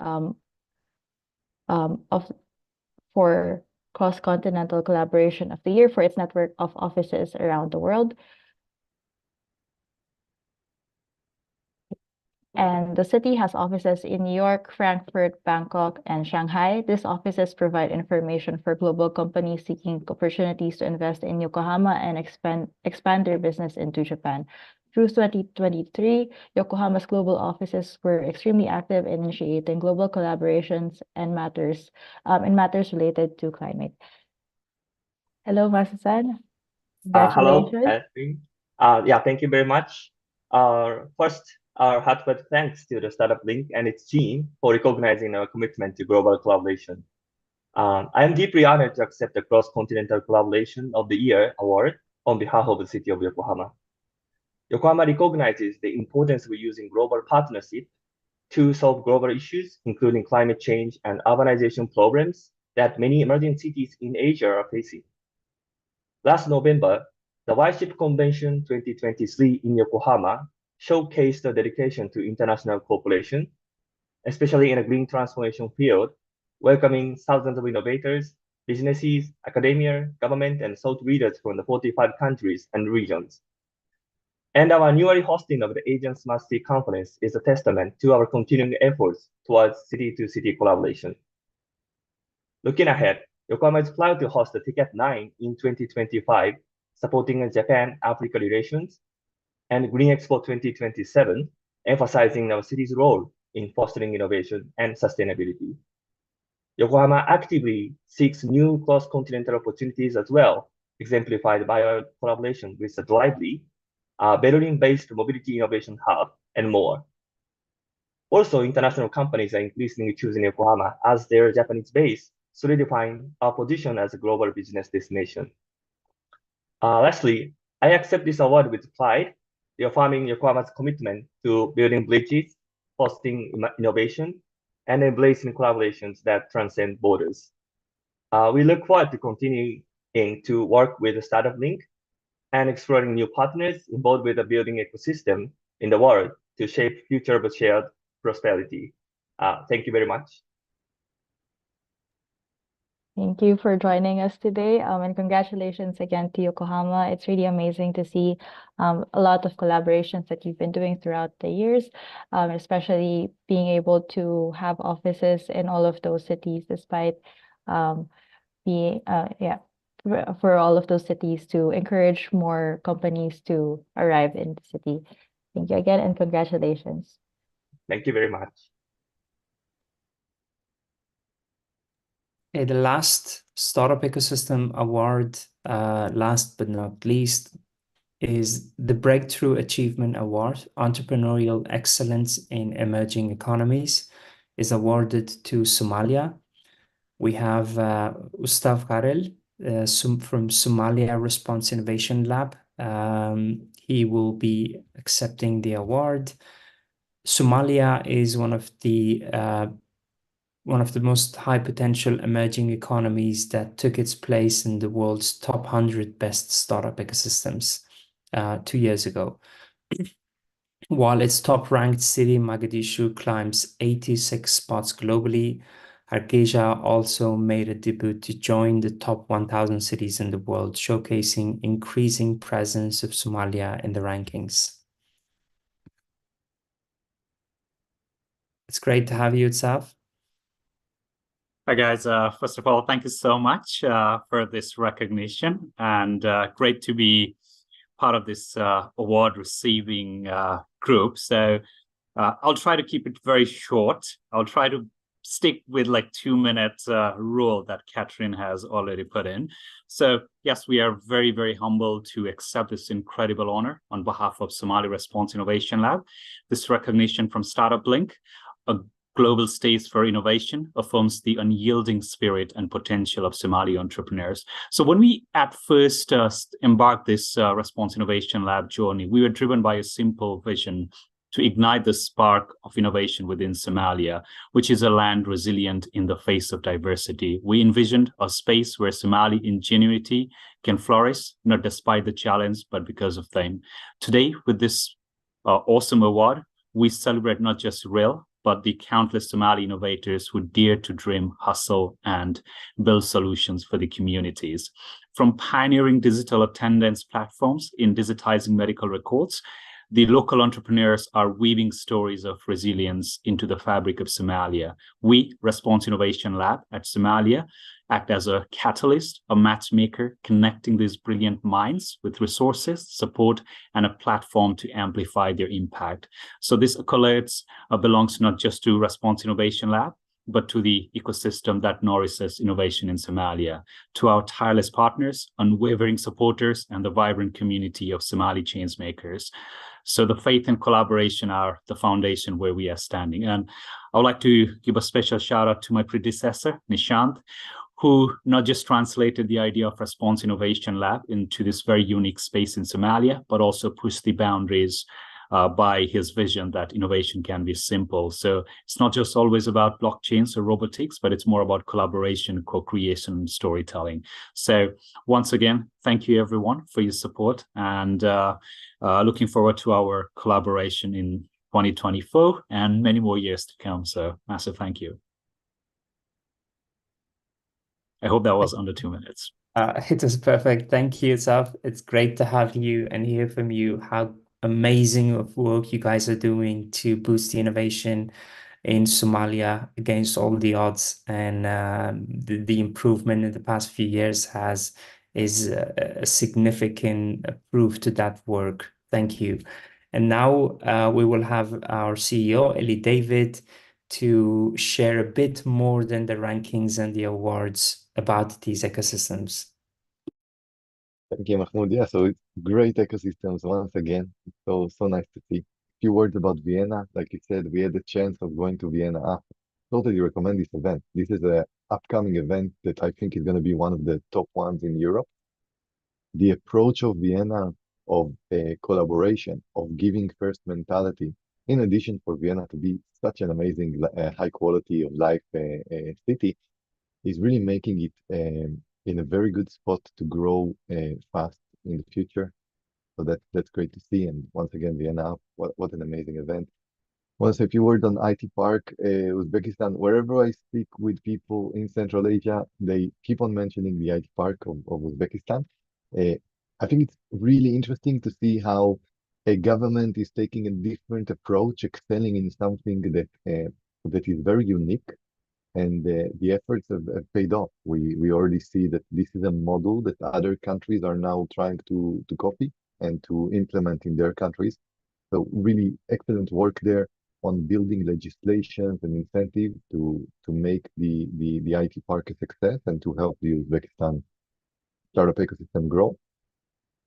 for Cross-Continental Collaboration of the Year for its network of offices around the world. And the city has offices in New York, Frankfurt, Bangkok, and Shanghai. These offices provide information for global companies seeking opportunities to invest in Yokohama and expand their business into Japan. Through 2023, Yokohama's global offices were extremely active in initiating global collaborations and matters related to climate. Hello, Masa-san. Hello, Congratulations. yeah, thank you very much. First, our heartfelt thanks to the StartupBlink and its team for recognizing our commitment to global collaboration. I am deeply honored to accept the Cross-Continental Collaboration of the Year award on behalf of the city of Yokohama. Yokohama recognizes the importance of using global partnership to solve global issues, including climate change and urbanization problems that many emerging cities in Asia are facing. Last November, the Y-Ship Convention 2023 in Yokohama showcased the dedication to international cooperation, especially in the green transformation field, welcoming thousands of innovators, businesses, academia, government, and thought leaders from the 45 countries and regions. And our newly hosting of the Asian Smart City Conference is a testament to our continuing efforts towards city-to-city collaboration. Looking ahead, Yokohama is proud to host the TICAT 9 in 2025, supporting Japan-Africa relations, and Green Expo 2027, emphasizing our city's role in fostering innovation and sustainability. Yokohama actively seeks new cross-continental opportunities as well, exemplified by our collaboration with the Drively, a Berlin-based mobility innovation hub, and more. Also, international companies are increasingly choosing Yokohama as their Japanese base solidifying our position as a global business destination. Lastly, I accept this award with pride, reaffirming Yokohama's commitment to building bridges, fostering innovation, and embracing collaborations that transcend borders. We look forward to continuing to work with StartupBlink and exploring new partners involved with the building ecosystem in the world to shape future of shared prosperity. Thank you very much. Thank you for joining us today, and congratulations again to Yokohama. It's really amazing to see a lot of collaborations that you've been doing throughout the years, especially being able to have offices in all of those cities, despite being for all of those cities to encourage more companies to arrive in the city. Thank you again, and congratulations. Thank you very much. The last Startup Ecosystem Award, last but not least, is the Breakthrough Achievement Award, Entrepreneurial Excellence in Emerging Economies, is awarded to Somalia. We have Ustav Karel from Somalia Response Innovation Lab. He will be accepting the award. Somalia is one of the most high potential emerging economies that took its place in the world's top 100 best startup ecosystems 2 years ago. While its top ranked city, Mogadishu, climbs 86 spots globally, Hargeisa also made a debut to join the top 1,000 cities in the world, showcasing increasing presence of Somalia in the rankings. It's great to have you, Utsav. Hi guys, first of all, thank you so much for this recognition, and great to be part of this award receiving group. So I'll try to keep it very short. I'll try to stick with like 2-minute rule that Catherine has already put in. So yes, we are very, very humbled to accept this incredible honor on behalf of Somali Response Innovation Lab. This recognition from StartupBlink, a global stage for innovation, affirms the unyielding spirit and potential of Somali entrepreneurs. So when we at first embarked this Response Innovation Lab journey, we were driven by a simple vision to ignite the spark of innovation within Somalia, which is a land resilient in the face of diversity. We envisioned a space where Somali ingenuity can flourish, not despite the challenge, but because of them. Today, with this awesome award, we celebrate not just real, but the countless Somali innovators who dare to dream, hustle, and build solutions for the communities. From pioneering digital attendance platforms in digitizing medical records, the local entrepreneurs are weaving stories of resilience into the fabric of Somalia. We, Response Innovation Lab at Somalia, act as a catalyst, a matchmaker, connecting these brilliant minds with resources, support, and a platform to amplify their impact. So this accolades belongs not just to Response Innovation Lab, but to the ecosystem that nourishes innovation in Somalia, to our tireless partners, unwavering supporters, and the vibrant community of Somali changemakers. So the faith and collaboration are the foundation where we are standing. And I would like to give a special shout out to my predecessor, Nishant, who not just translated the idea of Response Innovation Lab into this very unique space in Somalia, but also pushed the boundaries by his vision that innovation can be simple. So it's not just always about blockchains or robotics, but it's more about collaboration, co-creation, and storytelling. So once again, thank you everyone for your support, and looking forward to our collaboration in 2024 and many more years to come. So massive thank you. I hope that was under 2 minutes. It was perfect. Thank you, Utsav. It's great to have you and hear from you how amazing of work you guys are doing to boost the innovation in Somalia against all the odds, and the improvement in the past few years is a significant proof to that work. Thank you. And now we will have our CEO, Eli David, to share a bit more than the rankings and the awards about these ecosystems. Thank you, Mahmoud. Yeah, so it's great ecosystems once again. It's so nice to see. A few words about Vienna. Like you said, we had the chance of going to Vienna. Totally recommend this event. This is a upcoming event that I think is going to be one of the top ones in Europe. The approach of Vienna of collaboration, of giving first mentality, in addition for Vienna to be such an amazing high quality of life city, is really making it in a very good spot to grow fast in the future. So that's great to see. And once again, Vienna, what an amazing event. I want to say a few words on IT Park, Uzbekistan. Wherever I speak with people in Central Asia, they keep on mentioning the IT Park of Uzbekistan. I think it's really interesting to see how a government is taking a different approach, excelling in something that is very unique, and the efforts have paid off. We already see that this is a model that other countries are now trying to copy and to implement in their countries. So really excellent work there on building legislations and incentives to make the IT Park a success and to help the Uzbekistan startup ecosystem grow.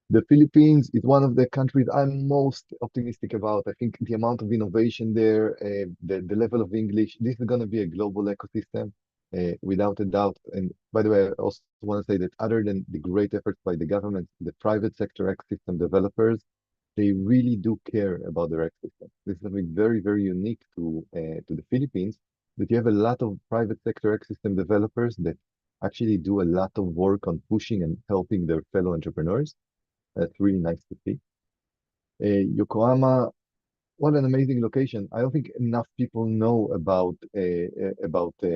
The Philippines is one of the countries I'm most optimistic about. I think the amount of innovation there, the level of English, this is going to be a global ecosystem without a doubt. And by the way, I also want to say that other than the great efforts by the government, the private sector ecosystem developers, they really do care about their ecosystem. This is something very, very unique to the Philippines, that you have a lot of private sector ecosystem developers that actually do a lot of work on pushing and helping their fellow entrepreneurs. That's really nice to see. Yokohama, what an amazing location. I don't think enough people know about Yokohama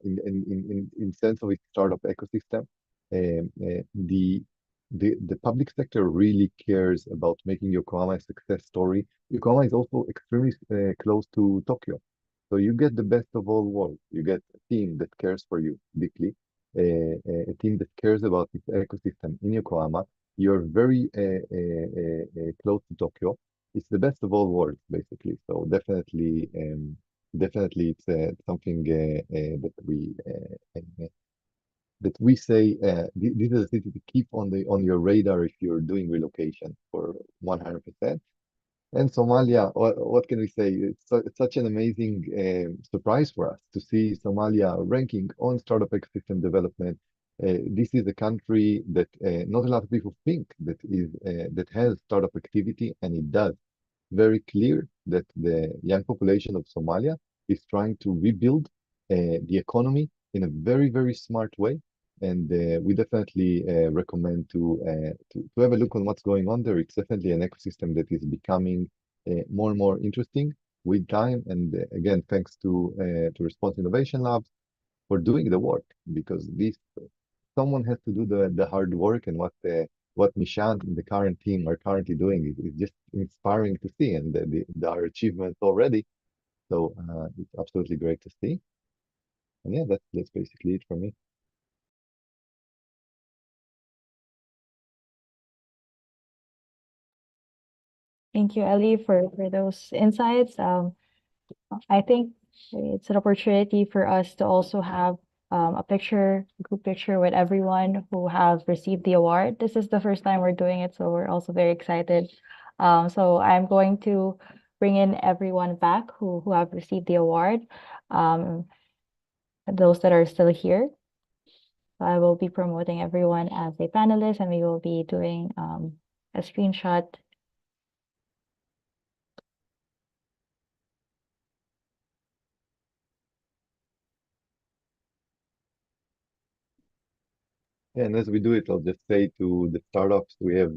in sense of its startup ecosystem. The public sector really cares about making Yokohama a success story. Yokohama is also extremely close to Tokyo. So you get the best of all worlds. You get a team that cares for you deeply, a team that cares about its ecosystem in Yokohama. You're very close to Tokyo. It's the best of all worlds, basically. So definitely, it's something that we say this is a city to keep on your radar if you're doing relocation for 100%. And Somalia, what can we say? It's such an amazing surprise for us to see Somalia ranking on startup ecosystem development. This is a country that not a lot of people think that has startup activity, and it does. Very clear that the young population of Somalia is trying to rebuild the economy in a very, very smart way. And we definitely recommend to have a look on what's going on there. It's definitely an ecosystem that is becoming more and more interesting with time. And again, thanks to Response Innovation Labs for doing the work, because someone has to do the hard work, and what Nishant and the current team are currently doing is just inspiring to see, and our achievements already. So it's absolutely great to see. And yeah, that's basically it from me. Thank you, Ellie, for those insights. I think it's an opportunity for us to also have a group picture with everyone who have received the award. This is the first time we're doing it, so we're also very excited. So I'm going to bring in everyone back who have received the award, those that are still here. So I will be promoting everyone as a panelist, and we will be doing a screenshot. Yeah, and as we do it, I'll just say to the startups, we have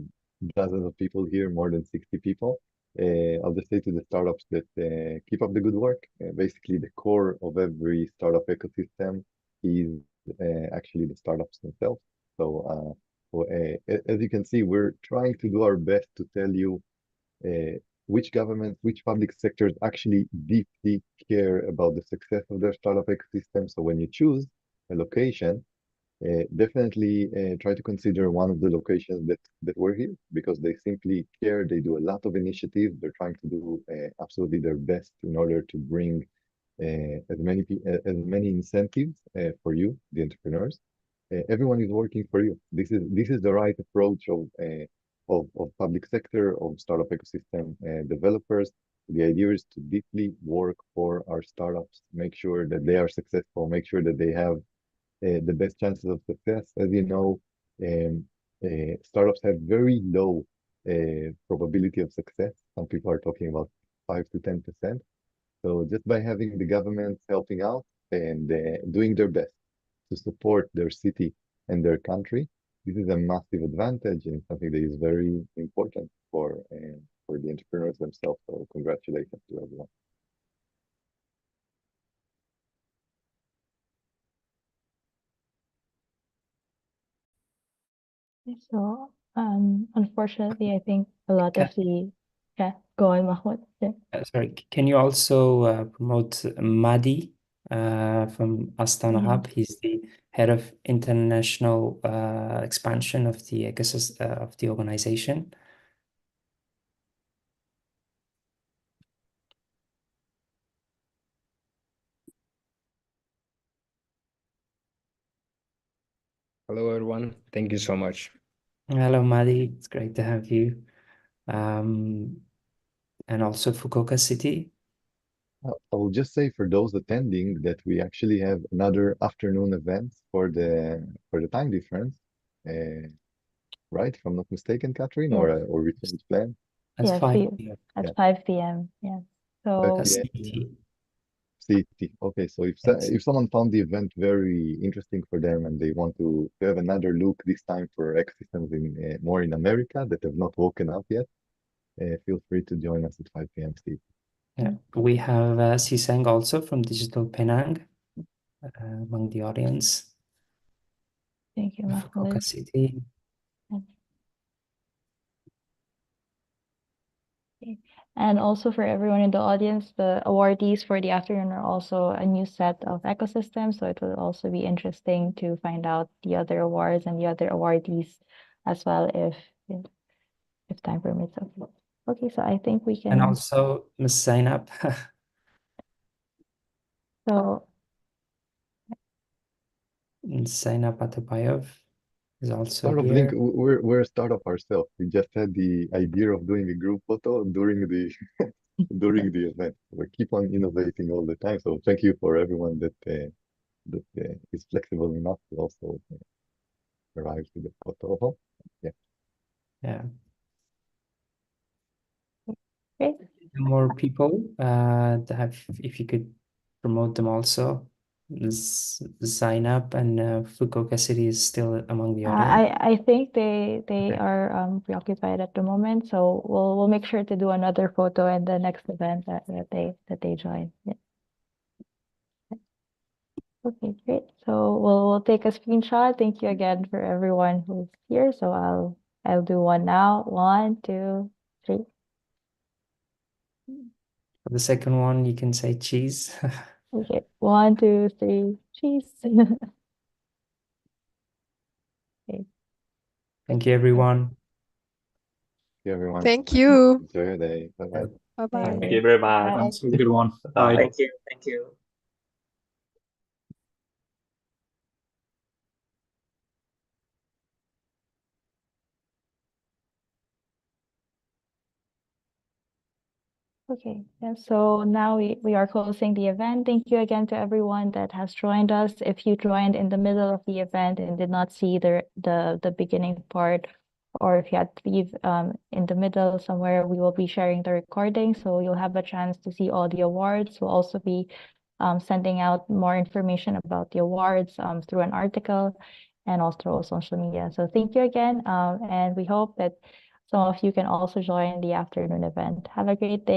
dozens of people here, more than 60 people. I'll just say to the startups that keep up the good work. Basically, the core of every startup ecosystem is actually the startups themselves. So as you can see, we're trying to do our best to tell you which governments, which public sectors actually deeply care about the success of their startup ecosystem. So when you choose a location, definitely try to consider one of the locations that were here, because they simply care. They do a lot of initiatives. They're trying to do absolutely their best in order to bring as many incentives for you, the entrepreneurs. Everyone is working for you. This is the right approach of public sector, of startup ecosystem developers. The idea is to deeply work for our startups, make sure that they are successful, make sure that they have the best chances of success. As you know, startups have very low probability of success. Some people are talking about 5 to 10%. So just by having the governments helping out and doing their best to support their city and their country, this is a massive advantage and something that is very important for the entrepreneurs themselves. So congratulations to everyone. So, unfortunately, I think a lot of the, yeah, go on, Mahmoud. Yeah. Sorry, can you also promote Madi from Astana Mhm. Hub? He's the head of international expansion of the ecosystem of the organization. Hello, everyone. Thank you so much. Hello, Madi. It's great to have you. And also Fukuoka City. I will just say for those attending that we actually have another afternoon event for the time difference, right? If I'm not mistaken, Catherine, Yes. or we changed plan. That's Yes, 5 the- p.m. at Yeah. 5 p.m. Yeah. 5 So, p.m. CT. Okay, so if Yes. if someone found the event very interesting for them and they want to have another look this time for ecosystems in more in America that have not woken up yet, feel free to join us at 5 p.m. CT. Yeah, we have Sisang also from Digital Penang among the audience. thank you, Fukuoka Mahmoud. City. Okay. And also for everyone in the audience, the awardees for the afternoon are also a new set of ecosystems. So it will also be interesting to find out the other awards and the other awardees as well if time permits. Okay, so I think we And can. also Ms. Zainab. So Zainab Atabayov is also StartupBlink, here. we're a startup ourselves. We just had the idea of doing a group photo during the during the event. We keep on innovating all the time. So thank you for everyone that is flexible enough to also arrive to the photo. Yeah. Yeah. great. More people that have, if you could promote them also. Zainab and Fukuoka City is still among the audience. I think they are preoccupied at the moment, so we'll make sure to do another photo in the next event that they join. Yeah. Okay, great. So we'll take a screenshot. Thank you again for everyone who's here. So I'll do one now. 1, 2, 3. For the second one, you can say cheese. Okay, 1, 2, 3, cheese. Okay. Thank you, everyone. Thank you, everyone. Thank you. Enjoy your day. Bye-bye. Bye-bye. Thank you very much. Bye. That's a good one. Bye. Bye. Thank you. Okay, yeah, so now we are closing the event. Thank you again to everyone that has joined us. If you joined in the middle of the event and did not see the beginning part, or if you had to leave in the middle somewhere, we will be sharing the recording, so you'll have a chance to see all the awards. We'll also be sending out more information about the awards through an article and also through social media. So thank you again, and we hope that some of you can also join the afternoon event. Have a great day.